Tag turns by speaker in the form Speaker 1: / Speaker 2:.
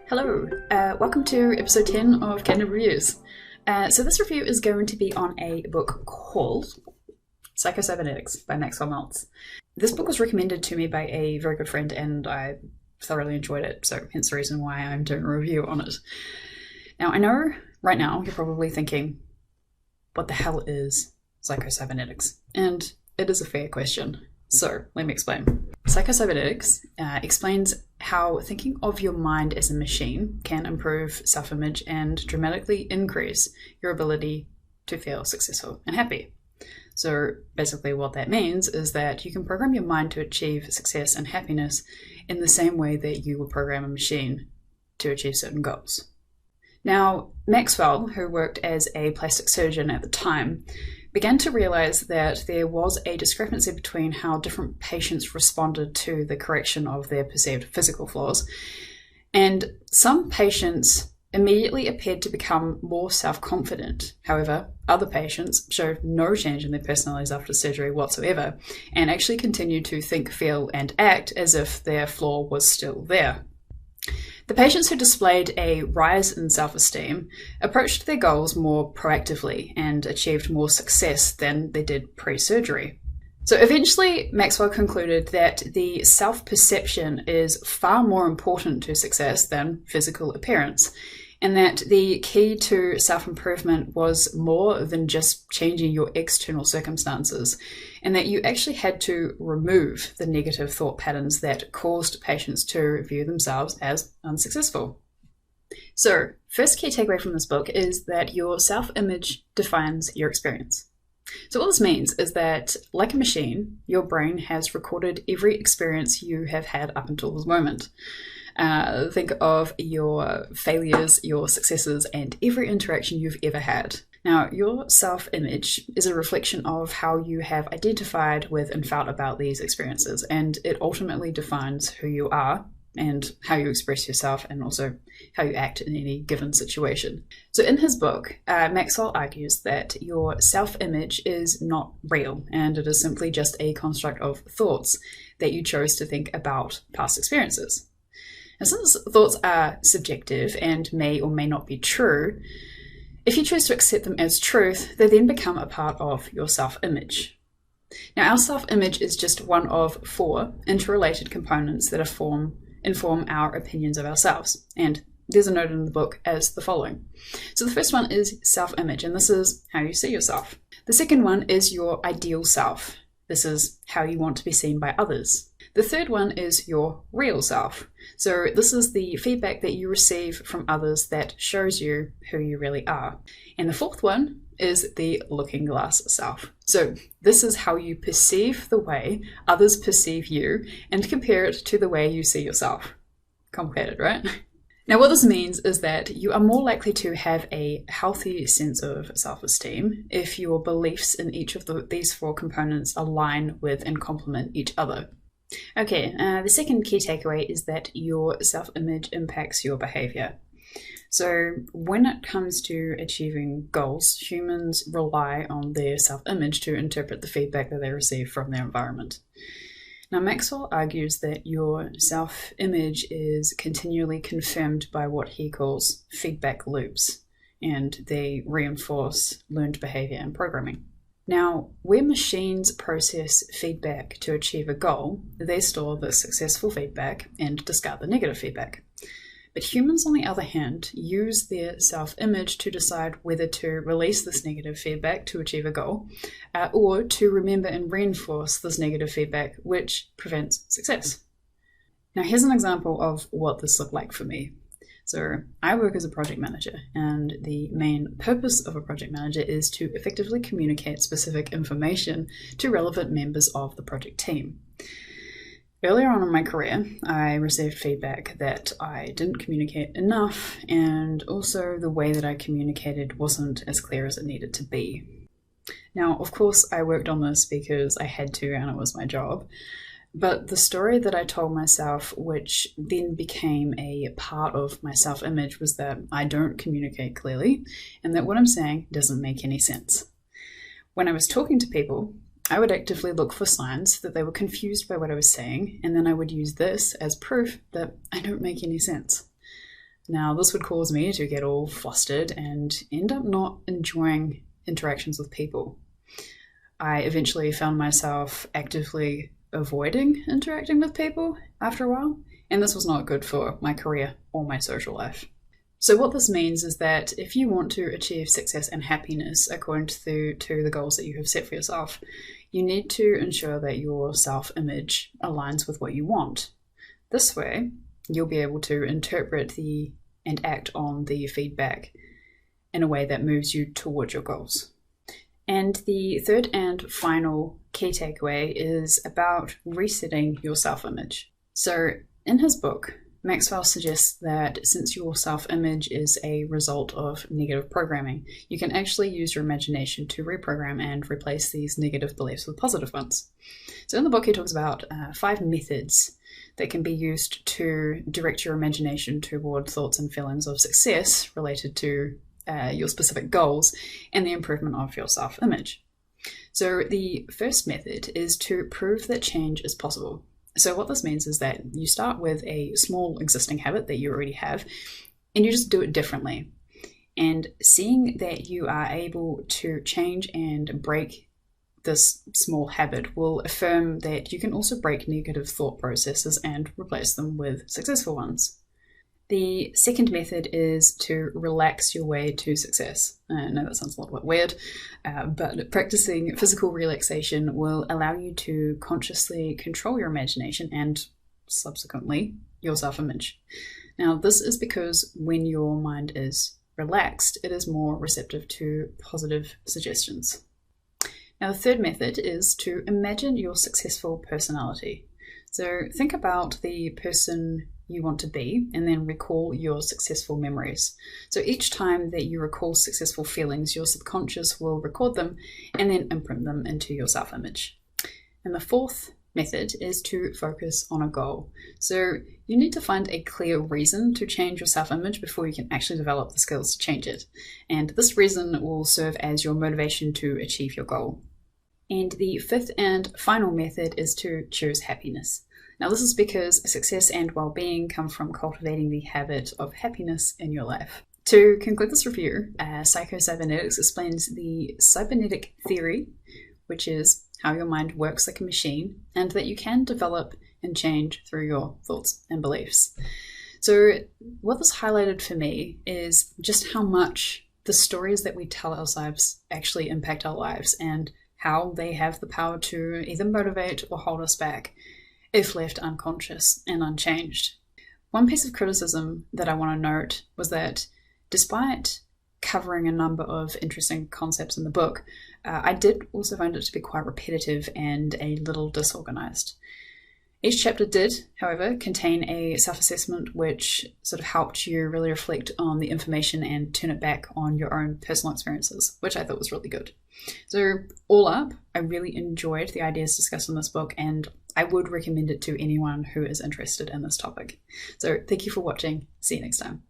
Speaker 1: Hello, welcome to episode 10 of Candid Reviews. So this review is going to be on a book called Psycho-Cybernetics by Maxwell Maltz. This book was recommended to me by a very good friend and I thoroughly enjoyed it, so hence the reason why I'm doing a review on it. Now I know right now you're probably thinking, what the hell is Psycho-Cybernetics? And it is a fair question, so let me explain. Psycho-Cybernetics explains how thinking of your mind as a machine can improve self-image and dramatically increase your ability to feel successful and happy. So basically what that means is that you can program your mind to achieve success and happiness in the same way that you would program a machine to achieve certain goals. Now, Maxwell, who worked as a plastic surgeon at the time, began to realize that there was a discrepancy between how different patients responded to the correction of their perceived physical flaws. And some patients immediately appeared to become more self-confident. However, other patients showed no change in their personalities after surgery whatsoever, and actually continued to think, feel, and act as if their flaw was still there. The patients who displayed a rise in self-esteem approached their goals more proactively and achieved more success than they did pre-surgery. So eventually, Maxwell concluded that the self-perception is far more important to success than physical appearance, and that the key to self-improvement was more than just changing your external circumstances, and that you actually had to remove the negative thought patterns that caused patients to view themselves as unsuccessful. So, first key takeaway from this book is that your self-image defines your experience. So what this means is that, like a machine, your brain has recorded every experience you have had up until this moment. Think of your failures, your successes, and every interaction you've ever had. Now, your self-image is a reflection of how you have identified with and felt about these experiences, and it ultimately defines who you are and how you express yourself and also how you act in any given situation. So in his book, Maxwell argues that your self-image is not real, and it is simply just a construct of thoughts that you chose to think about past experiences. Now, since thoughts are subjective and may or may not be true, if you choose to accept them as truth, they then become a part of your self-image. Now, our self-image is just one of 4 interrelated components that inform our opinions of ourselves. And there's a note in the book as the following. So the first one is self-image, and this is how you see yourself. The second one is your ideal self. This is how you want to be seen by others. The third one is your real self. So this is the feedback that you receive from others that shows you who you really are. And the fourth one is the looking glass self. So this is how you perceive the way others perceive you and compare it to the way you see yourself. Complicated, right? Now what this means is that you are more likely to have a healthy sense of self-esteem if your beliefs in each of these 4 components align with and complement each other. Okay, the second key takeaway is that your self-image impacts your behavior. So when it comes to achieving goals, humans rely on their self-image to interpret the feedback that they receive from their environment. Now, Maxwell argues that your self-image is continually confirmed by what he calls feedback loops, and they reinforce learned behavior and programming. Now, where machines process feedback to achieve a goal, they store the successful feedback and discard the negative feedback. But humans, on the other hand, use their self-image to decide whether to release this negative feedback to achieve a goal, or to remember and reinforce this negative feedback, which prevents success. Now, here's an example of what this looked like for me. So I work as a project manager, and the main purpose of a project manager is to effectively communicate specific information to relevant members of the project team. Earlier on in my career, I received feedback that I didn't communicate enough, and also the way that I communicated wasn't as clear as it needed to be. Now, of course, I worked on this because I had to and it was my job. But the story that I told myself, which then became a part of my self-image, was that I don't communicate clearly and that what I'm saying doesn't make any sense. When I was talking to people, I would actively look for signs that they were confused by what I was saying, and then I would use this as proof that I don't make any sense. Now, this would cause me to get all flustered and end up not enjoying interactions with people. I eventually found myself actively avoiding interacting with people after a while, and this was not good for my career or my social life. So what this means is that if you want to achieve success and happiness according to the goals that you have set for yourself, you need to ensure that your self-image aligns with what you want. This way, you'll be able to interpret and act on the feedback in a way that moves you towards your goals. And the third and final key takeaway is about resetting your self-image. So in his book, Maxwell suggests that since your self-image is a result of negative programming, you can actually use your imagination to reprogram and replace these negative beliefs with positive ones. So in the book, he talks about 5 methods that can be used to direct your imagination toward thoughts and feelings of success related to your specific goals and the improvement of your self-image. So the first method is to prove that change is possible. So what this means is that you start with a small existing habit that you already have, and you just do it differently. And seeing that you are able to change and break this small habit will affirm that you can also break negative thought processes and replace them with successful ones. The second method is to relax your way to success. I know that sounds a little bit weird, but practicing physical relaxation will allow you to consciously control your imagination and subsequently your self-image. Now, this is because when your mind is relaxed, it is more receptive to positive suggestions. Now, the third method is to imagine your successful personality. So think about the person you want to be and then recall your successful memories. So each time that you recall successful feelings, your subconscious will record them and then imprint them into your self-image. And the fourth method is to focus on a goal. So you need to find a clear reason to change your self-image before you can actually develop the skills to change it. And this reason will serve as your motivation to achieve your goal. And the fifth and final method is to choose happiness. Now, this is because success and well-being come from cultivating the habit of happiness in your life. To conclude this review, Psycho-Cybernetics explains the cybernetic theory, which is how your mind works like a machine, and that you can develop and change through your thoughts and beliefs. So what this highlighted for me is just how much the stories that we tell ourselves actually impact our lives and how they have the power to either motivate or hold us back if left unconscious and unchanged. One piece of criticism that I want to note was that despite covering a number of interesting concepts in the book, I did also find it to be quite repetitive and a little disorganized. Each chapter did, however, contain a self-assessment which sort of helped you really reflect on the information and turn it back on your own personal experiences, which I thought was really good. So all up, I really enjoyed the ideas discussed in this book, and I would recommend it to anyone who is interested in this topic. So thank you for watching. See you next time.